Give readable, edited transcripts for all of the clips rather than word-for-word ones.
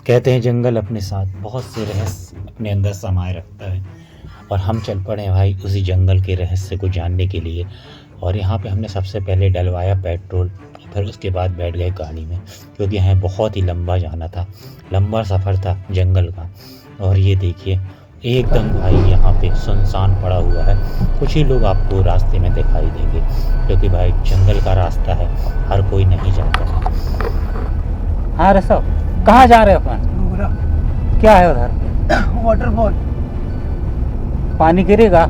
कहते हैं जंगल अपने साथ बहुत से रहस्य अपने अंदर समाये रखता है और हम चल पड़े हैं भाई उसी जंगल के रहस्य को जानने के लिए। और यहाँ पे हमने सबसे पहले डलवाया पेट्रोल, फिर उसके बाद बैठ गए गाड़ी में, क्योंकि यहाँ बहुत ही लंबा जाना था, लंबा सफ़र था जंगल का। और ये देखिए एकदम भाई यहाँ पे सुनसान पड़ा हुआ है, कुछ ही लोग आपको रास्ते में दिखाई देंगे, क्योंकि भाई जंगल का रास्ता है, हर कोई नहीं जाता है। हाँ रसव, कहाँ जा रहे हो अपन? क्या है उधर? वाटरफॉल। पानी गिरेगा?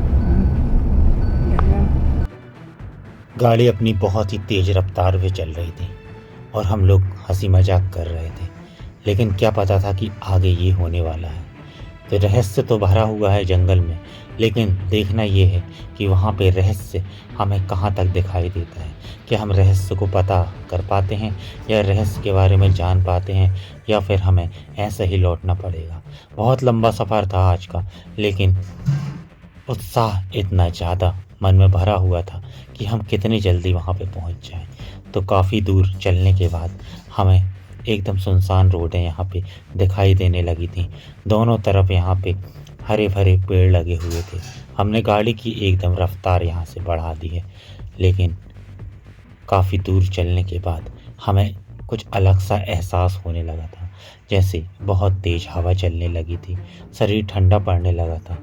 गाड़ी अपनी बहुत ही तेज रफ्तार में चल रही थी और हम लोग हंसी मजाक कर रहे थे, लेकिन क्या पता था कि आगे ये होने वाला है। तो रहस्य तो भरा हुआ है जंगल में, लेकिन देखना ये है कि वहाँ पे रहस्य हमें कहाँ तक दिखाई देता है। क्या हम रहस्य को पता कर पाते हैं या रहस्य के बारे में जान पाते हैं, या फिर हमें ऐसे ही लौटना पड़ेगा। बहुत लंबा सफ़र था आज का, लेकिन उत्साह इतना ज़्यादा मन में भरा हुआ था कि हम कितनी जल्दी वहाँ पे पहुँच जाएं। तो काफ़ी दूर चलने के बाद हमें एकदम सुनसान रोडें यहाँ पे दिखाई देने लगी थी। दोनों तरफ यहाँ पे हरे भरे पेड़ लगे हुए थे। हमने गाड़ी की एकदम रफ्तार यहाँ से बढ़ा दी है, लेकिन काफ़ी दूर चलने के बाद हमें कुछ अलग सा एहसास होने लगा था, जैसे बहुत तेज़ हवा चलने लगी थी, शरीर ठंडा पड़ने लगा था।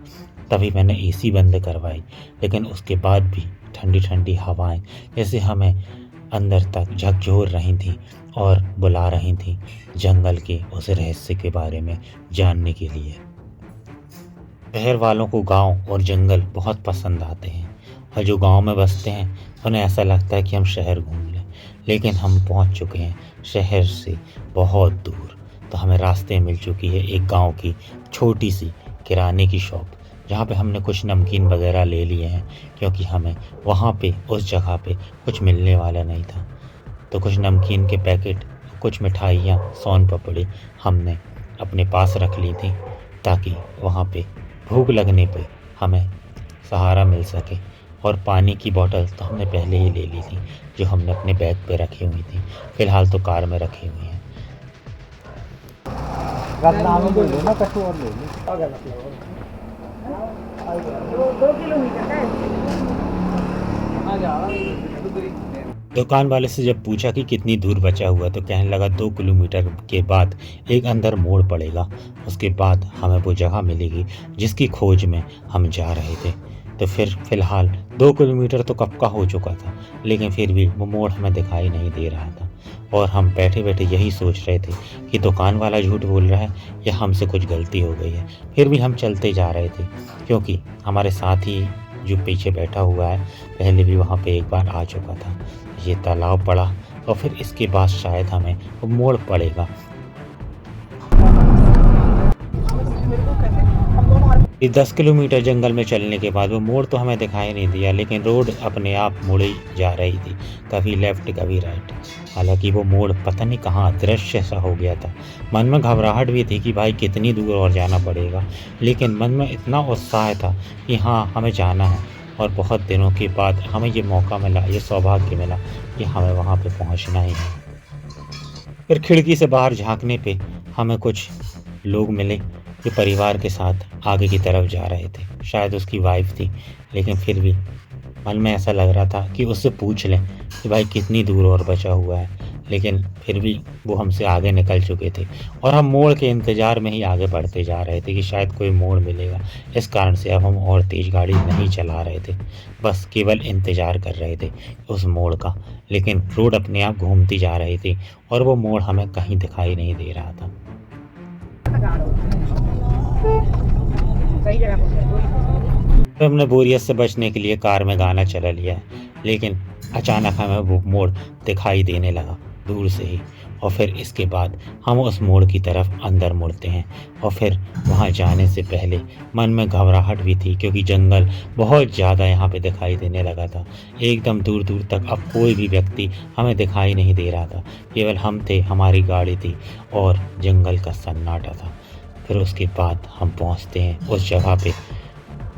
तभी मैंने एसी बंद करवाई, लेकिन उसके बाद भी ठंडी ठंडी हवाएं जैसे हमें अंदर तक झकझोर रही थीं और बुला रही थीं जंगल के उस रहस्य के बारे में जानने के लिए। शहर वालों को गांव और जंगल बहुत पसंद आते हैं, और जो गांव में बसते हैं उन्हें ऐसा लगता है कि हम शहर घूम लें, लेकिन हम पहुंच चुके हैं शहर से बहुत दूर। तो हमें रास्ते मिल चुकी है एक गांव की छोटी सी किराने की शॉप, जहाँ पे हमने कुछ नमकीन वगैरह ले लिए हैं, क्योंकि हमें वहाँ पे उस जगह पे कुछ मिलने वाला नहीं था। तो कुछ नमकीन के पैकेट, कुछ मिठाइयाँ, सोन पापड़ी हमने अपने पास रख ली थी, ताकि वहाँ पे भूख लगने पे हमें सहारा मिल सके। और पानी की बोतल तो हमने पहले ही ले ली थी, जो हमने अपने बैग पे रखी हुई थी, फ़िलहाल तो कार में रखी हुई हैं। दुकान वाले से जब पूछा कि कितनी दूर बचा हुआ, तो कहने लगा 2 किलोमीटर के बाद एक अंदर मोड़ पड़ेगा, उसके बाद हमें वो जगह मिलेगी जिसकी खोज में हम जा रहे थे। तो फिर फ़िलहाल 2 किलोमीटर तो कब का हो चुका था, लेकिन फिर भी वो मोड़ हमें दिखाई नहीं दे रहा था। और हम बैठे बैठे यही सोच रहे थे कि दुकान वाला झूठ बोल रहा है या हमसे कुछ गलती हो गई है। फिर भी हम चलते जा रहे थे, क्योंकि हमारे साथ ही जो पीछे बैठा हुआ है पहले भी वहाँ पे एक बार आ चुका था। ये तालाब पड़ा और फिर इसके बाद शायद हमें वो मोड़ पड़ेगा। 10 किलोमीटर जंगल में चलने के बाद वो मोड़ तो हमें दिखाई नहीं दिया, लेकिन रोड अपने आप मुड़ी जा रही थी, कभी लेफ्ट कभी राइट। हालांकि वो मोड़ पता नहीं कहाँ अदृश्य सा हो गया था। मन में घबराहट भी थी कि भाई कितनी दूर और जाना पड़ेगा, लेकिन मन में इतना उत्साह था कि हाँ हमें जाना है। और बहुत दिनों के बाद हमें ये मौका मिला, ये सौभाग्य मिला कि हमें वहाँ पे पहुँचना ही है। फिर खिड़की से बाहर झांकने पे हमें कुछ लोग मिले जो परिवार के साथ आगे की तरफ जा रहे थे। शायद उसकी वाइफ थी, लेकिन फिर भी मन में ऐसा लग रहा था कि उससे पूछ लें कि भाई कितनी दूर और बचा हुआ है, लेकिन फिर भी वो हमसे आगे निकल चुके थे और हम मोड़ के इंतज़ार में ही आगे बढ़ते जा रहे थे कि शायद कोई मोड़ मिलेगा। इस कारण से अब हम और तेज़ गाड़ी नहीं चला रहे थे, बस केवल इंतज़ार कर रहे थे उस मोड़ का। लेकिन रोड अपने आप घूमती जा रही थी और वो मोड़ हमें कहीं दिखाई नहीं दे रहा था। तो हमने बोरियत से बचने के लिए कार में गाना चला लिया, लेकिन अचानक हमें वो मोड़ दिखाई देने लगा दूर से ही। और फिर इसके बाद हम उस मोड़ की तरफ अंदर मुड़ते हैं, और फिर वहाँ जाने से पहले मन में घबराहट भी थी, क्योंकि जंगल बहुत ज़्यादा यहाँ पे दिखाई देने लगा था। एकदम दूर दूर तक अब कोई भी व्यक्ति हमें दिखाई नहीं दे रहा था, केवल हम थे, हमारी गाड़ी थी और जंगल का सन्नाटा था। फिर उसके बाद हम पहुँचते हैं उस जगह पे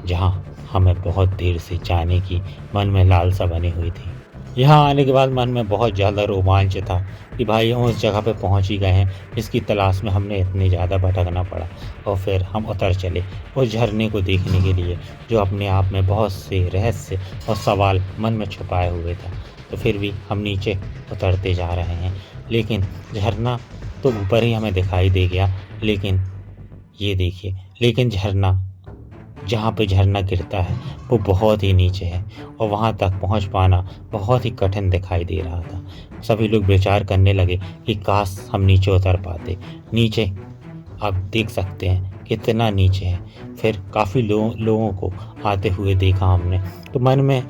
जहाँ हमें बहुत देर से जाने की मन में लालसा बनी हुई थी। यहाँ आने के बाद मन में बहुत ज़्यादा रोमांच था कि भाई हम उस जगह पे पहुँच ही गए हैं, जिसकी तलाश में हमने इतनी ज़्यादा भटकना पड़ा। और फिर हम उतर चले उस झरने को देखने के लिए, जो अपने आप में बहुत से रहस्य और सवाल मन में छुपाए हुए था। तो फिर भी हम नीचे उतरते जा रहे हैं, लेकिन झरना तो ऊपर ही हमें दिखाई दे गया, लेकिन ये देखिए, लेकिन झरना, जहाँ पे झरना गिरता है वो बहुत ही नीचे है और वहाँ तक पहुँच पाना बहुत ही कठिन दिखाई दे रहा था। सभी लोग विचार करने लगे कि काश हम नीचे उतर पाते। नीचे आप देख सकते हैं कितना नीचे है। फिर काफ़ी लोगों को आते हुए देखा हमने, तो मन में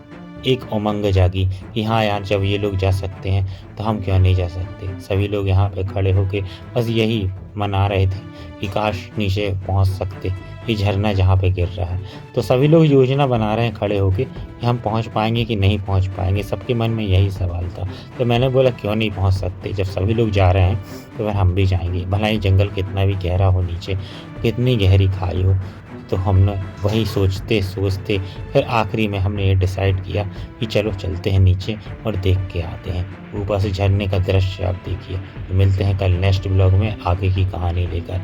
एक उमंग जागी कि हाँ यार, जब ये लोग जा सकते हैं तो हम क्यों नहीं जा सकते। सभी लोग यहाँ पे खड़े होके बस यही मना रहे थे कि काश नीचे पहुँच सकते, ये झरना जहाँ पे गिर रहा है। तो सभी लोग योजना बना रहे हैं खड़े होके कि हम पहुँच पाएंगे कि नहीं पहुँच पाएंगे। सबके मन में यही सवाल था। तो मैंने बोला क्यों नहीं पहुँच सकते, जब सभी लोग जा रहे हैं तो फिर हम भी जाएंगे। भला ही जंगल कितना भी गहरा हो, नीचे कितनी गहरी खाई हो। तो हमने वही सोचते सोचते फिर आखिरी में हमने ये डिसाइड किया कि चलो चलते हैं नीचे और देख के आते हैं ऊपर से झरने का दृश्य। आप देखिए। तो मिलते हैं कल नेक्स्ट ब्लॉग में आगे की कहानी लेकर।